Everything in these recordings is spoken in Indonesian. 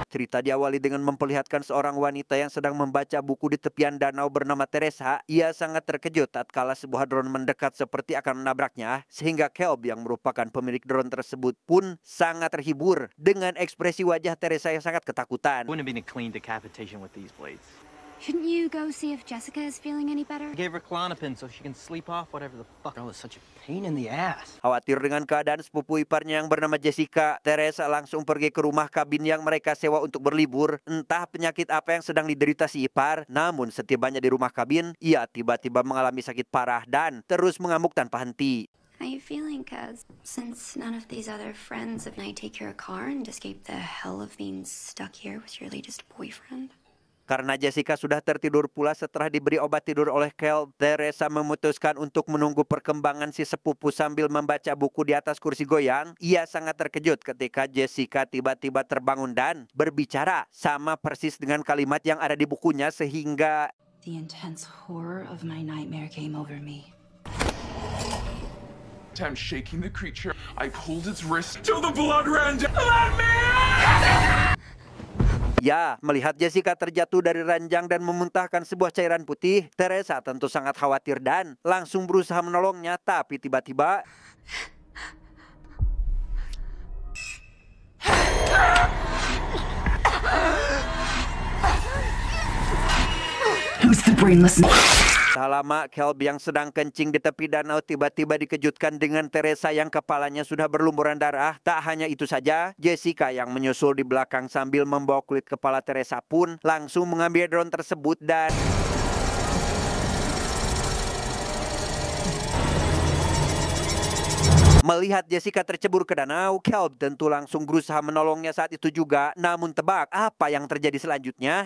Cerita diawali dengan memperlihatkan seorang wanita yang sedang membaca buku di tepian danau bernama Teresa. Ia sangat terkejut tatkala sebuah drone mendekat seperti akan menabraknya, sehingga Caleb yang merupakan pemilik drone tersebut pun sangat terhibur dengan ekspresi wajah Teresa yang sangat ketakutan. Wouldn't have been a clean decapitation with these blades. Shouldn't you go see if Jessica is feeling any better? I gave her Klonopin so she can sleep off whatever the fuck. That was such a pain in the ass. Khawatir dengan keadaan sepupu iparnya yang bernama Jessica, Teresa langsung pergi ke rumah kabin yang mereka sewa untuk berlibur. Entah penyakit apa yang sedang diderita si ipar, namun setibanya di rumah kabin, ia tiba-tiba mengalami sakit parah dan terus mengamuk tanpa henti. How you feeling, cuz? Since none of these other friends have I take your car and escape the hell of being stuck here with your latest boyfriend? Karena Jessica sudah tertidur pula setelah diberi obat tidur oleh Kel, Teresa memutuskan untuk menunggu perkembangan si sepupu sambil membaca buku di atas kursi goyang. Ia sangat terkejut ketika Jessica tiba-tiba terbangun dan berbicara sama persis dengan kalimat yang ada di bukunya sehingga The intense horror of my nightmare came over me. I'm shaking the creature. I pulled its wrist till the blood ran down. Let me out! Ya, melihat Jessica terjatuh dari ranjang dan memuntahkan sebuah cairan putih, Teresa tentu sangat khawatir dan langsung berusaha menolongnya, tapi tiba-tiba Who's the brainless? tak lama, Caleb yang sedang kencing di tepi danau tiba-tiba dikejutkan dengan Teresa yang kepalanya sudah berlumuran darah. Tak hanya itu saja, Jessica yang menyusul di belakang sambil membawa kulit kepala Teresa pun langsung mengambil drone tersebut dan melihat Jessica tercebur ke danau, Caleb tentu langsung berusaha menolongnya saat itu juga. Namun tebak apa yang terjadi selanjutnya?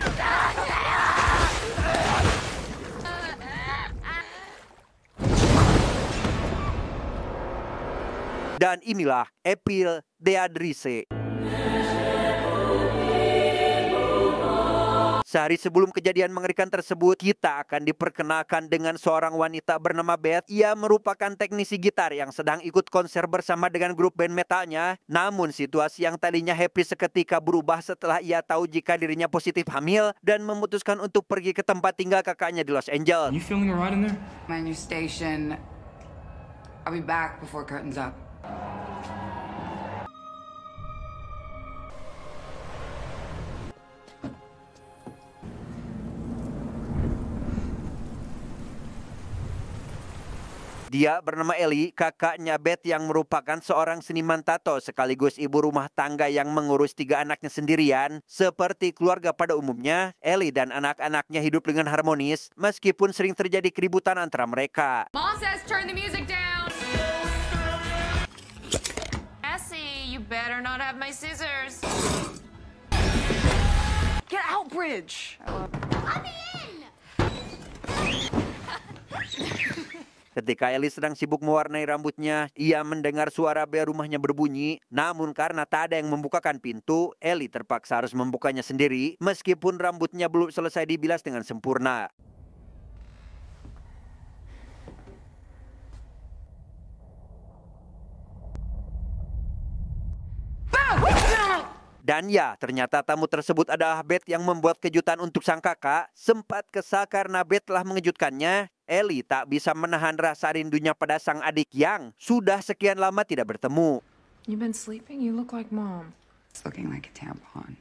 Dan inilah Epil Deadrice. Sehari sebelum kejadian mengerikan tersebut, kita akan diperkenalkan dengan seorang wanita bernama Beth. Ia merupakan teknisi gitar yang sedang ikut konser bersama dengan grup band metalnya. Namun situasi yang tadinya happy seketika berubah setelah ia tahu jika dirinya positif hamil dan memutuskan untuk pergi ke tempat tinggal kakaknya di Los Angeles. You feeling alright in there? My new station. I'll be back before curtains up. Dia bernama Ellie, kakaknya Beth yang merupakan seorang seniman tato sekaligus ibu rumah tangga yang mengurus 3 anaknya sendirian. Seperti keluarga pada umumnya, Ellie dan anak-anaknya hidup dengan harmonis meskipun sering terjadi keributan antara mereka. Mom says turn the music down. Cassie, you better not have my scissors. Get out, Bridge! Ketika Ellie sedang sibuk mewarnai rambutnya, ia mendengar suara bel rumahnya berbunyi. Namun karena tak ada yang membukakan pintu, Ellie terpaksa harus membukanya sendiri meskipun rambutnya belum selesai dibilas dengan sempurna. Dan ya, ternyata tamu tersebut adalah Beth yang membuat kejutan untuk sang kakak. Sempat kesal karena Beth telah mengejutkannya, Ellie tak bisa menahan rasa rindunya pada sang adik yang sudah sekian lama tidak bertemu. You been sleeping? You look like mom. It's looking like a tampon.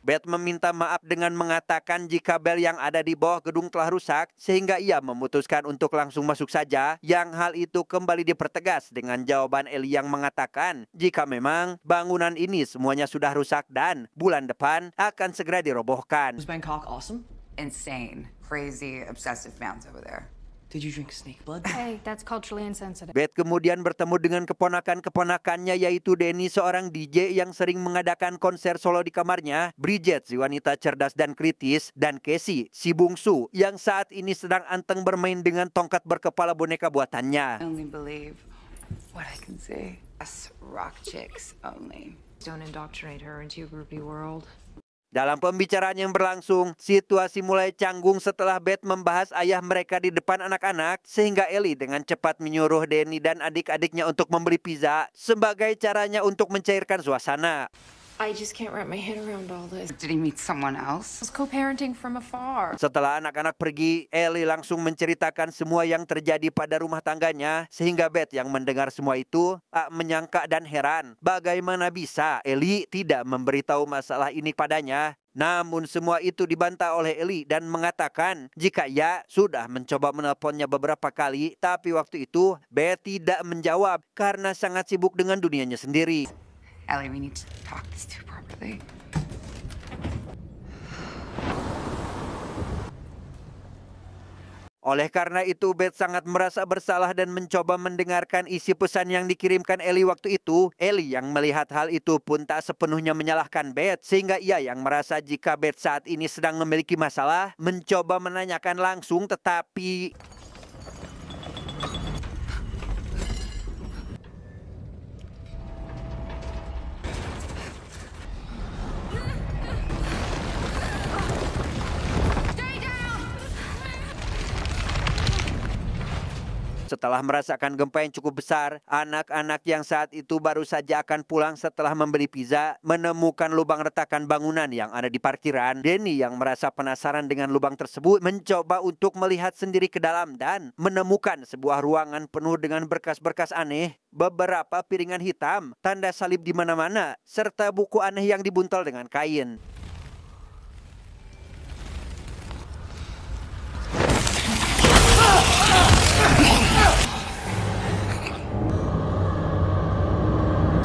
Beth meminta maaf dengan mengatakan jika bel yang ada di bawah gedung telah rusak, sehingga ia memutuskan untuk langsung masuk saja. Yang hal itu kembali dipertegas dengan jawaban Ellie yang mengatakan jika memang bangunan ini semuanya sudah rusak dan bulan depan akan segera dirobohkan. Was Bangkok awesome? Insane. Crazy, obsessive fans over there. Did you drink snake blood? Hey, that's culturally insensitive. Beth kemudian bertemu dengan keponakan-keponakannya yaitu Denny, seorang DJ yang sering mengadakan konser solo di kamarnya, Bridget, si wanita cerdas dan kritis, dan Casey, si bungsu yang saat ini sedang anteng bermain dengan tongkat berkepala boneka buatannya. Only believe what I can see. Us rock chicks only. Don't indoctrinate her into your groupie world. Dalam pembicaraan yang berlangsung, situasi mulai canggung setelah Beth membahas ayah mereka di depan anak-anak, sehingga Ellie dengan cepat menyuruh Denny dan adik-adiknya untuk membeli pizza sebagai caranya untuk mencairkan suasana. I just can't wrap my head around all this. Did he meet someone else? I was co-parenting from afar. Setelah anak-anak pergi, Ellie langsung menceritakan semua yang terjadi pada rumah tangganya, sehingga Beth yang mendengar semua itu tak menyangka dan heran. Bagaimana bisa Ellie tidak memberitahu masalah ini padanya? Namun semua itu dibantah oleh Ellie dan mengatakan jika ia sudah mencoba menelponnya beberapa kali, tapi waktu itu Beth tidak menjawab karena sangat sibuk dengan dunianya sendiri. Ellie, we need to talk this through properly. Oleh karena itu, Beth sangat merasa bersalah dan mencoba mendengarkan isi pesan yang dikirimkan Ellie waktu itu. Ellie yang melihat hal itu pun tak sepenuhnya menyalahkan Beth, sehingga ia yang merasa jika Beth saat ini sedang memiliki masalah, mencoba menanyakan langsung, tetapi setelah merasakan gempa yang cukup besar, anak-anak yang saat itu baru saja akan pulang setelah membeli pizza menemukan lubang retakan bangunan yang ada di parkiran. Danny yang merasa penasaran dengan lubang tersebut mencoba untuk melihat sendiri ke dalam dan menemukan sebuah ruangan penuh dengan berkas-berkas aneh, beberapa piringan hitam, tanda salib di mana-mana, serta buku aneh yang dibuntel dengan kain.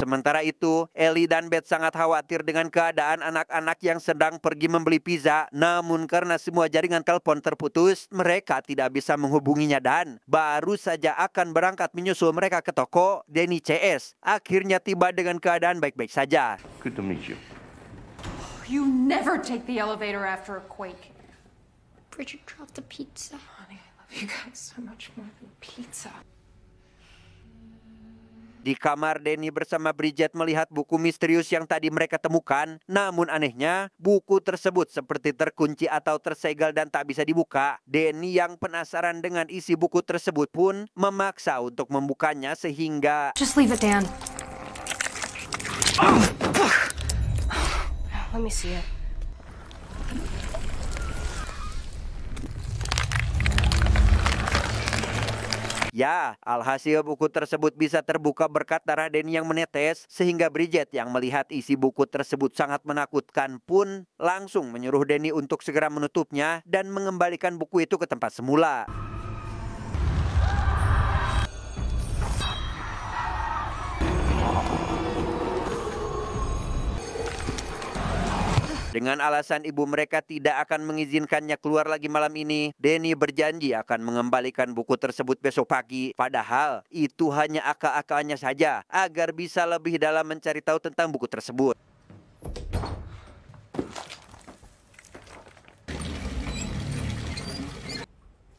Sementara itu, Ellie dan Beth sangat khawatir dengan keadaan anak-anak yang sedang pergi membeli pizza. Namun karena semua jaringan telepon terputus, mereka tidak bisa menghubunginya dan baru saja akan berangkat menyusul mereka ke toko, Danny CS akhirnya tiba dengan keadaan baik-baik saja. Good to meet you. You never take the elevator after a quake. Bridget dropped the pizza. Honey, I love you guys so much more than pizza. Di kamar, Danny bersama Bridget melihat buku misterius yang tadi mereka temukan. Namun anehnya, buku tersebut seperti terkunci atau tersegel dan tak bisa dibuka. Danny yang penasaran dengan isi buku tersebut pun memaksa untuk membukanya sehingga... Just leave it, Dan. Let me see it. Ya, alhasil buku tersebut bisa terbuka berkat darah Danny yang menetes, sehingga Bridget yang melihat isi buku tersebut sangat menakutkan pun langsung menyuruh Danny untuk segera menutupnya dan mengembalikan buku itu ke tempat semula. Dengan alasan ibu mereka tidak akan mengizinkannya keluar lagi malam ini, Danny berjanji akan mengembalikan buku tersebut besok pagi. Padahal itu hanya akal-akalnya saja agar bisa lebih dalam mencari tahu tentang buku tersebut.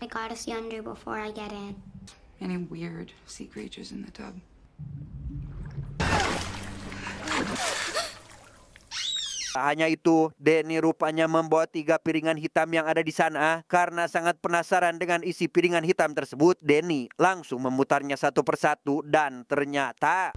I gotta see under before I get in. Any weird sea creatures in the tub? Tak hanya itu, Danny rupanya membawa 3 piringan hitam yang ada di sana. Karena sangat penasaran dengan isi piringan hitam tersebut, Danny langsung memutarnya satu persatu dan ternyata...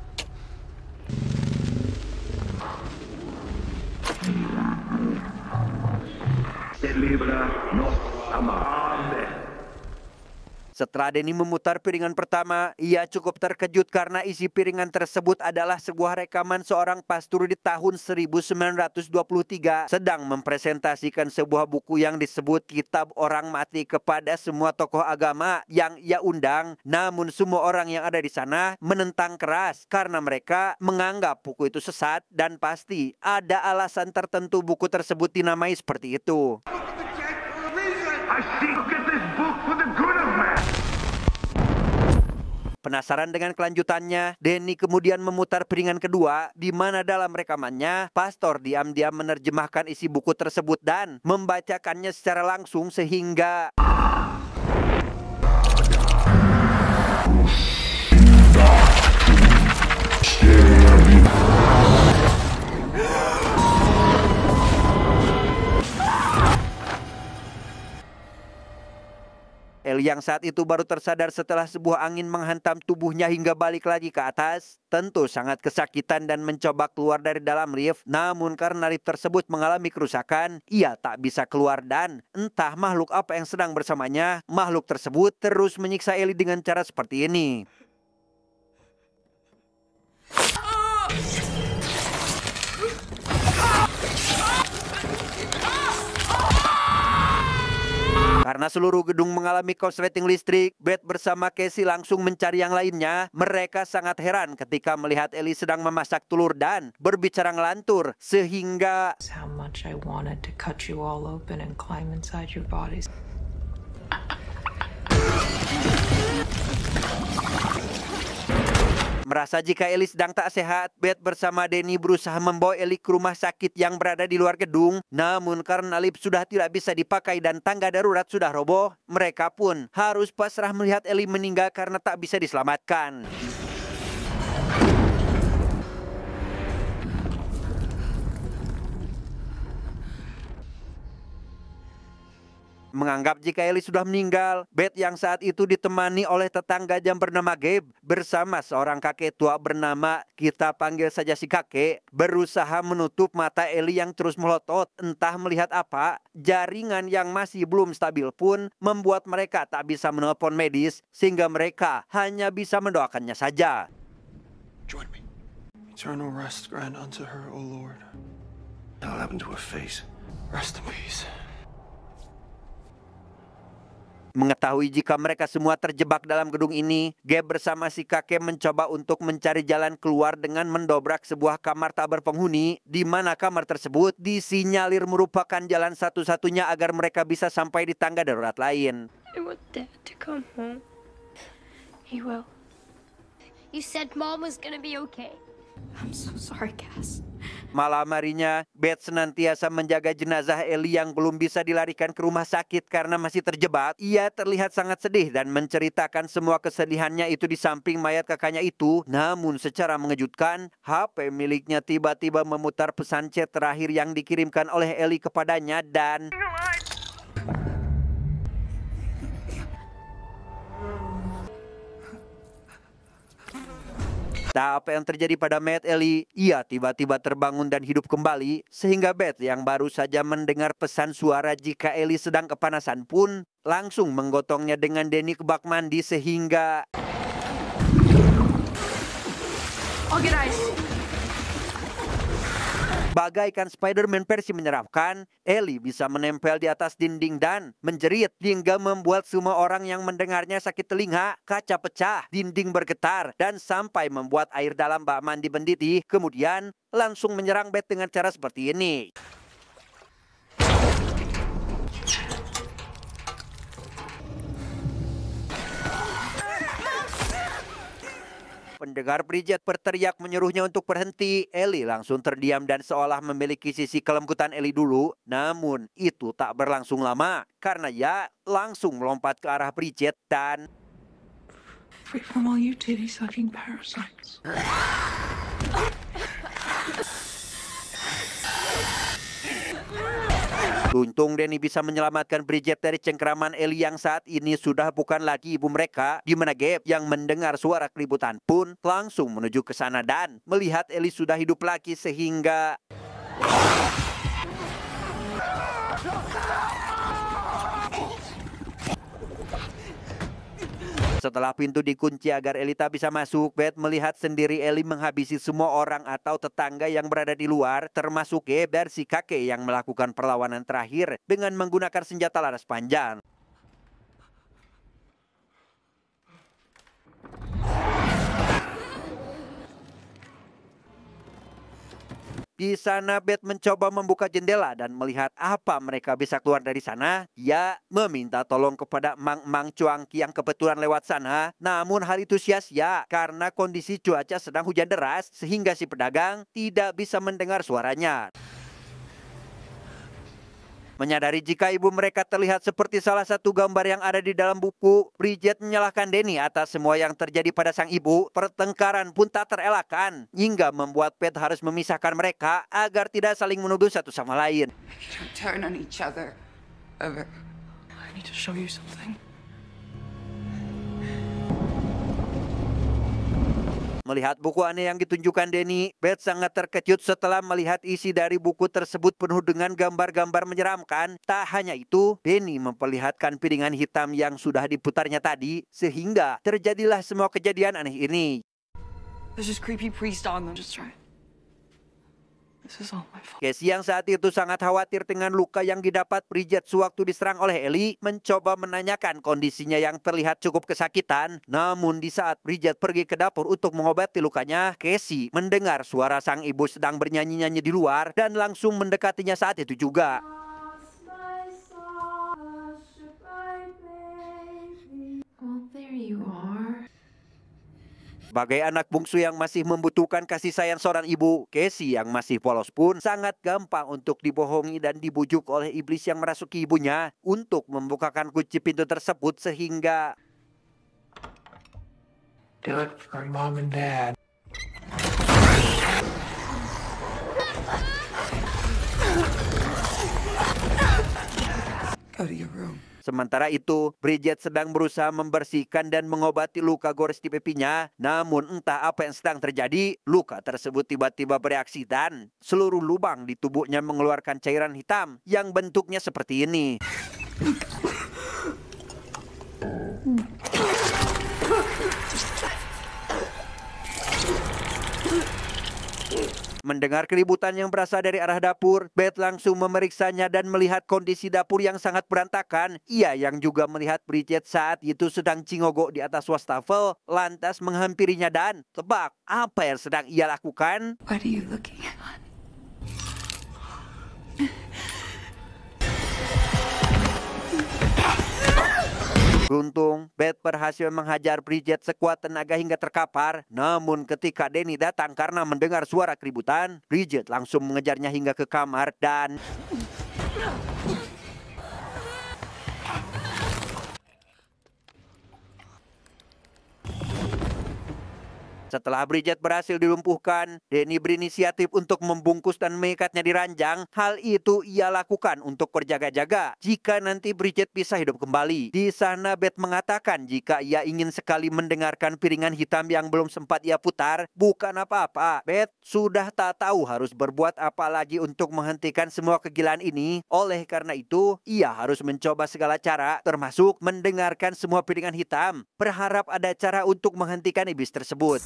Setelah Danny memutar piringan pertama, ia cukup terkejut karena isi piringan tersebut adalah sebuah rekaman seorang pastor di tahun 1923 sedang mempresentasikan sebuah buku yang disebut Kitab Orang Mati kepada semua tokoh agama yang ia undang. Namun semua orang yang ada di sana menentang keras karena mereka menganggap buku itu sesat dan pasti ada alasan tertentu buku tersebut dinamai seperti itu. Penasaran dengan kelanjutannya, Danny kemudian memutar piringan kedua di mana dalam rekamannya pastor diam-diam menerjemahkan isi buku tersebut dan membacakannya secara langsung sehingga Ellie yang saat itu baru tersadar setelah sebuah angin menghantam tubuhnya hingga balik lagi ke atas. Tentu sangat kesakitan dan mencoba keluar dari dalam lift. Namun karena lift tersebut mengalami kerusakan, ia tak bisa keluar dan entah makhluk apa yang sedang bersamanya, makhluk tersebut terus menyiksa Ellie dengan cara seperti ini. Karena seluruh gedung mengalami korsleting listrik, Beth bersama Casey langsung mencari yang lainnya. Mereka sangat heran ketika melihat Ellie sedang memasak telur dan berbicara ngelantur, sehingga How much I wanted to cut you all open and climb inside your bodies. merasa jika Ellie sedang tak sehat, Beth bersama Danny berusaha membawa Ellie ke rumah sakit yang berada di luar gedung. Namun karena lift sudah tidak bisa dipakai dan tangga darurat sudah roboh, mereka pun harus pasrah melihat Ellie meninggal karena tak bisa diselamatkan. Menganggap jika Ellie sudah meninggal, Beth yang saat itu ditemani oleh tetangga yang bernama Gabe bersama seorang kakek tua bernama, kita panggil saja si kakek, berusaha menutup mata Ellie yang terus melotot. Entah melihat apa, jaringan yang masih belum stabil pun membuat mereka tak bisa menelpon medis, sehingga mereka hanya bisa mendoakannya saja. Join me. Eternal rest grant unto her, O Lord. What happened to her face? Rest in peace. Mengetahui jika mereka semua terjebak dalam gedung ini, Gabe bersama si kakek mencoba untuk mencari jalan keluar dengan mendobrak sebuah kamar tak berpenghuni, di mana kamar tersebut disinyalir merupakan jalan satu-satunya agar mereka bisa sampai di tangga darurat lain. I want Dad to come home. He will. You said Mom was gonna be okay. I'm so sorry, Cass. Malam harinya, Beth senantiasa menjaga jenazah Ellie yang belum bisa dilarikan ke rumah sakit karena masih terjebak. Ia terlihat sangat sedih dan menceritakan semua kesedihannya itu di samping mayat kakaknya itu. Namun secara mengejutkan, HP miliknya tiba-tiba memutar pesan chat terakhir yang dikirimkan oleh Ellie kepadanya dan tak apa yang terjadi pada Matt Ellie, ia tiba-tiba terbangun dan hidup kembali, sehingga Beth yang baru saja mendengar pesan suara jika Ellie sedang kepanasan pun langsung menggotongnya dengan Danny ke bak mandi sehingga bagaikan Spider-Man versi menyeramkan, Ellie bisa menempel di atas dinding dan menjerit hingga membuat semua orang yang mendengarnya sakit telinga, kaca pecah, dinding bergetar, dan sampai membuat air dalam bak mandi mendidih, kemudian langsung menyerang Beth dengan cara seperti ini. Pendengar Bridget berteriak menyuruhnya untuk berhenti. Ellie langsung terdiam dan seolah memiliki sisi kelembutan Ellie dulu. Namun itu tak berlangsung lama karena ia langsung melompat ke arah Bridget dan Free from all you titty sucking parasites. Untung Danny bisa menyelamatkan Bridget dari cengkeraman Ellie yang saat ini sudah bukan lagi ibu mereka, di mana Gabe yang mendengar suara keributan pun langsung menuju ke sana dan melihat Ellie sudah hidup lagi sehingga setelah pintu dikunci agar Ellie tak bisa masuk, Beth melihat sendiri Ellie menghabisi semua orang atau tetangga yang berada di luar, termasuk Gabe dan si kakek yang melakukan perlawanan terakhir dengan menggunakan senjata laras panjang. Di sana Beth mencoba membuka jendela dan melihat apa mereka bisa keluar dari sana. Ia meminta tolong kepada Mang Cuangki yang kebetulan lewat sana. Namun hal itu sia-sia karena kondisi cuaca sedang hujan deras sehingga si pedagang tidak bisa mendengar suaranya. Menyadari jika ibu mereka terlihat seperti salah satu gambar yang ada di dalam buku, Bridget menyalahkan Danny atas semua yang terjadi pada sang ibu. Pertengkaran pun tak terelakkan, hingga membuat Beth harus memisahkan mereka agar tidak saling menuduh satu sama lain. Don't turn on each other. Ever. I need to show you something. Melihat buku aneh yang ditunjukkan Danny, Beth sangat terkejut setelah melihat isi dari buku tersebut penuh dengan gambar-gambar menyeramkan. Tak hanya itu, Danny memperlihatkan piringan hitam yang sudah diputarnya tadi, sehingga terjadilah semua kejadian aneh ini. There's this creepy priest on them. Just try. This is all my fault. Casey yang saat itu sangat khawatir dengan luka yang didapat Bridget sewaktu diserang oleh Ellie mencoba menanyakan kondisinya yang terlihat cukup kesakitan. Namun di saat Bridget pergi ke dapur untuk mengobati lukanya, Casey mendengar suara sang ibu sedang bernyanyi-nyanyi di luar dan langsung mendekatinya saat itu juga. Oh, there you are. Sebagai anak bungsu yang masih membutuhkan kasih sayang seorang ibu, Casey yang masih polos pun sangat gampang untuk dibohongi dan dibujuk oleh iblis yang merasuki ibunya untuk membukakan kunci pintu tersebut sehingga Do it for Mom and Dad. Go to your room. sementara itu, Bridget sedang berusaha membersihkan dan mengobati luka gores di pipinya. Namun entah apa yang sedang terjadi, luka tersebut tiba-tiba bereaksi dan seluruh lubang di tubuhnya mengeluarkan cairan hitam yang bentuknya seperti ini. Mendengar keributan yang berasal dari arah dapur, Beth langsung memeriksanya dan melihat kondisi dapur yang sangat berantakan. Ia yang juga melihat Bridget saat itu sedang cingogok di atas wastafel, lantas menghampirinya dan tebak apa yang sedang ia lakukan? What are you looking at? Beruntung, Beth berhasil menghajar Bridget sekuat tenaga hingga terkapar. Namun ketika Danny datang karena mendengar suara keributan, Bridget langsung mengejarnya hingga ke kamar dan... Setelah Bridget berhasil dilumpuhkan, Danny berinisiatif untuk membungkus dan mengikatnya di ranjang. Hal itu ia lakukan untuk berjaga-jaga jika nanti Bridget bisa hidup kembali. Di sana Beth mengatakan jika ia ingin sekali mendengarkan piringan hitam yang belum sempat ia putar. Bukan apa-apa, Beth sudah tak tahu harus berbuat apa lagi untuk menghentikan semua kegilaan ini. Oleh karena itu, ia harus mencoba segala cara, termasuk mendengarkan semua piringan hitam. Berharap ada cara untuk menghentikan iblis tersebut.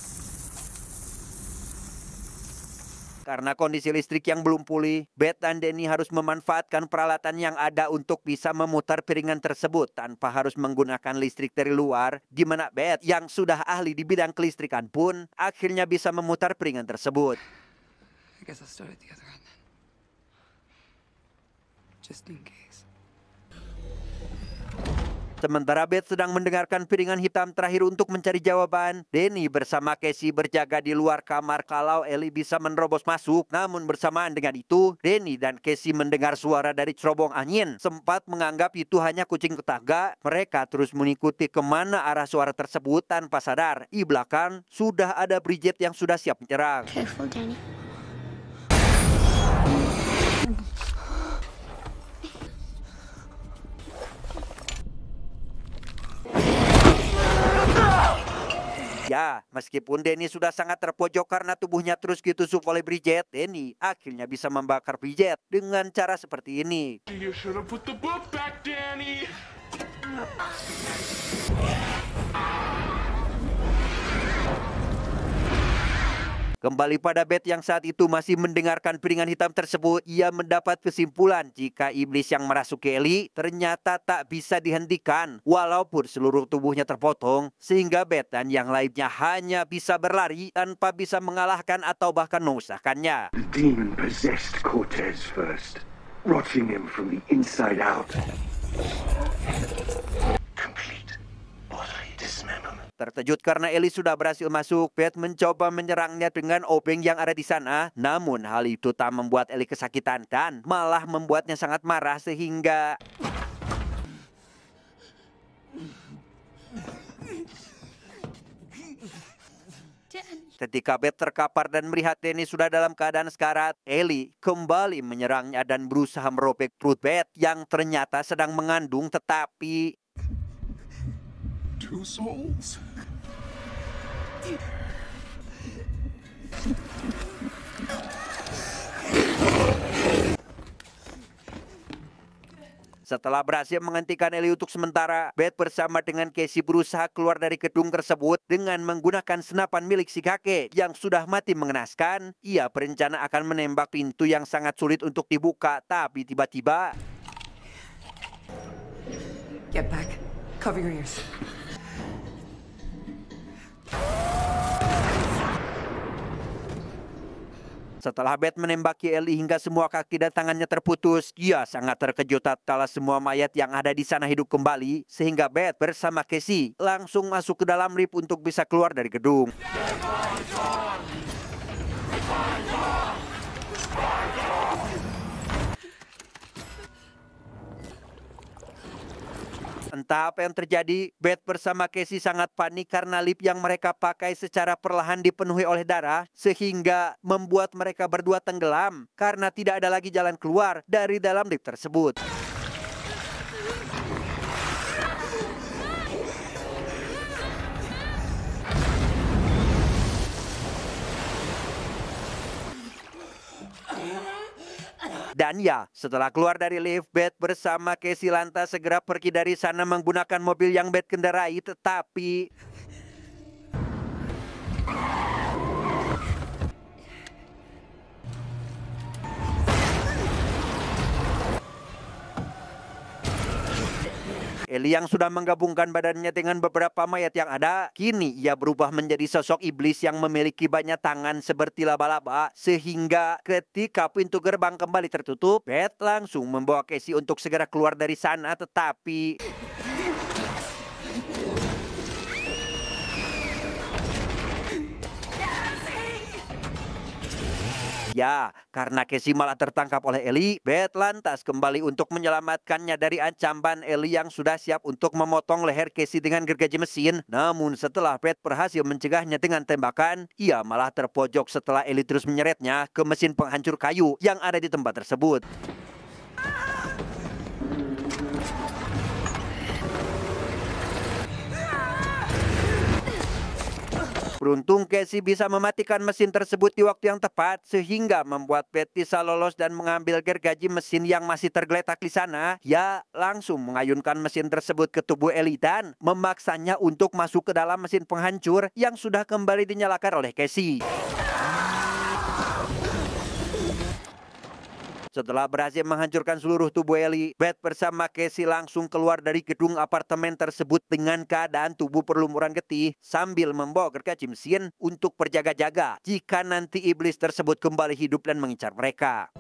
Karena kondisi listrik yang belum pulih, Beth dan Danny harus memanfaatkan peralatan yang ada untuk bisa memutar piringan tersebut tanpa harus menggunakan listrik dari luar, di mana Beth yang sudah ahli di bidang kelistrikan pun akhirnya bisa memutar piringan tersebut. I guess I'll start at the other end then. Just in case. Sementara Beth sedang mendengarkan piringan hitam terakhir untuk mencari jawaban, Danny bersama Casey berjaga di luar kamar kalau Ellie bisa menerobos masuk. Namun bersamaan dengan itu, Danny dan Casey mendengar suara dari cerobong angin. Sempat menganggap itu hanya kucing tetangga, mereka terus mengikuti kemana arah suara tersebut tanpa sadar. Di belakang sudah ada Bridget yang sudah siap menyerang. Careful, Danny. Ya, meskipun Danny sudah sangat terpojok karena tubuhnya terus ditusuk oleh Bridget, Danny akhirnya bisa membakar Bridget dengan cara seperti ini. You should have put the book back, Danny. Kembali pada Beth yang saat itu masih mendengarkan piringan hitam tersebut, ia mendapat kesimpulan jika iblis yang merasuki Ellie ternyata tak bisa dihentikan walaupun seluruh tubuhnya terpotong, sehingga Beth dan yang lainnya hanya bisa berlari tanpa bisa mengalahkan atau bahkan mengusahakannya. The demon possessed Cortez first, rotting him from the inside out. Complete bodily dismemberment. Terkejut karena Ellie sudah berhasil masuk, Beth mencoba menyerangnya dengan obeng yang ada di sana. Namun hal itu tak membuat Ellie kesakitan dan malah membuatnya sangat marah sehingga... Ketika Beth terkapar dan melihat Danny sudah dalam keadaan sekarat, Ellie kembali menyerangnya dan berusaha merobek perut Beth yang ternyata sedang mengandung tetapi... Two souls? Setelah berhasil menghentikan Ellie untuk sementara, Beth bersama dengan Casey berusaha keluar dari gedung tersebut dengan menggunakan senapan milik si kakek yang sudah mati mengenaskan. Ia berencana akan menembak pintu yang sangat sulit untuk dibuka, tapi tiba-tiba Get back. Cover your ears. setelah Beth menembaki Ellie hingga semua kaki dan tangannya terputus, ia sangat terkejut tatkala semua mayat yang ada di sana hidup kembali, sehingga Beth bersama Casey langsung masuk ke dalam lift untuk bisa keluar dari gedung. Entah apa yang terjadi, Beth bersama Casey sangat panik karena lift yang mereka pakai secara perlahan dipenuhi oleh darah, sehingga membuat mereka berdua tenggelam karena tidak ada lagi jalan keluar dari dalam lift tersebut. Dan ya, setelah keluar dari lift, Beth bersama Casey lantas segera pergi dari sana menggunakan mobil yang Beth kendarai, tetapi Ellie yang sudah menggabungkan badannya dengan beberapa mayat yang ada, kini ia berubah menjadi sosok iblis yang memiliki banyak tangan seperti laba-laba, sehingga ketika pintu gerbang kembali tertutup, Beth langsung membawa Casey untuk segera keluar dari sana, tetapi ya, karena Casey malah tertangkap oleh Ellie, Beth lantas kembali untuk menyelamatkannya dari ancaman Ellie yang sudah siap untuk memotong leher Casey dengan gergaji mesin. Namun setelah Beth berhasil mencegahnya dengan tembakan, ia malah terpojok setelah Ellie terus menyeretnya ke mesin penghancur kayu yang ada di tempat tersebut. Beruntung Casey bisa mematikan mesin tersebut di waktu yang tepat, sehingga membuat Beth bisa lolos dan mengambil gergaji mesin yang masih tergeletak di sana. Ia langsung mengayunkan mesin tersebut ke tubuh Ellie dan memaksanya untuk masuk ke dalam mesin penghancur yang sudah kembali dinyalakan oleh Casey. Setelah berhasil menghancurkan seluruh tubuh Ellie, Beth bersama Casey langsung keluar dari gedung apartemen tersebut dengan keadaan tubuh berlumuran getih sambil membawa gergaji mesin untuk berjaga-jaga jika nanti iblis tersebut kembali hidup dan mengincar mereka.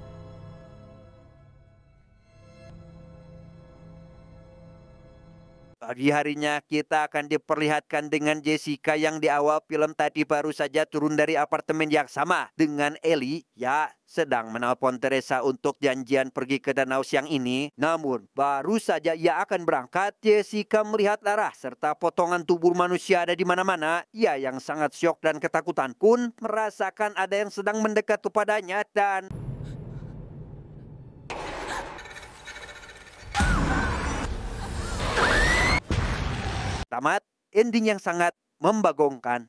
Pagi harinya kita akan diperlihatkan dengan Jessica yang di awal film tadi baru saja turun dari apartemen yang sama dengan Ellie, ya, sedang menelpon Teresa untuk janjian pergi ke danau siang ini. Namun baru saja ia akan berangkat, Jessica melihat darah serta potongan tubuh manusia ada di mana-mana. Ia yang sangat syok dan ketakutan pun merasakan ada yang sedang mendekat kepadanya dan tamat ending yang sangat membagongkan.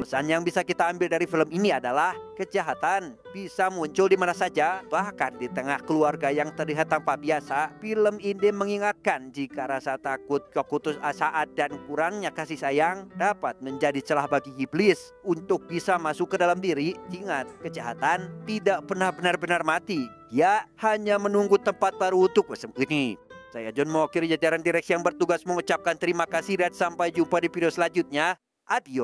Pesan yang bisa kita ambil dari film ini adalah kejahatan bisa muncul di mana saja, bahkan di tengah keluarga yang terlihat tanpa biasa. Film ini mengingatkan jika rasa takut, keputusasaan, dan kurangnya kasih sayang dapat menjadi celah bagi iblis untuk bisa masuk ke dalam diri. Ingat, kejahatan tidak pernah benar-benar mati. Dia hanya menunggu tempat baru untuk bersembunyi. Saya John mewakili jajaran direksi yang bertugas mengucapkan terima kasih dan sampai jumpa di video selanjutnya. Adios.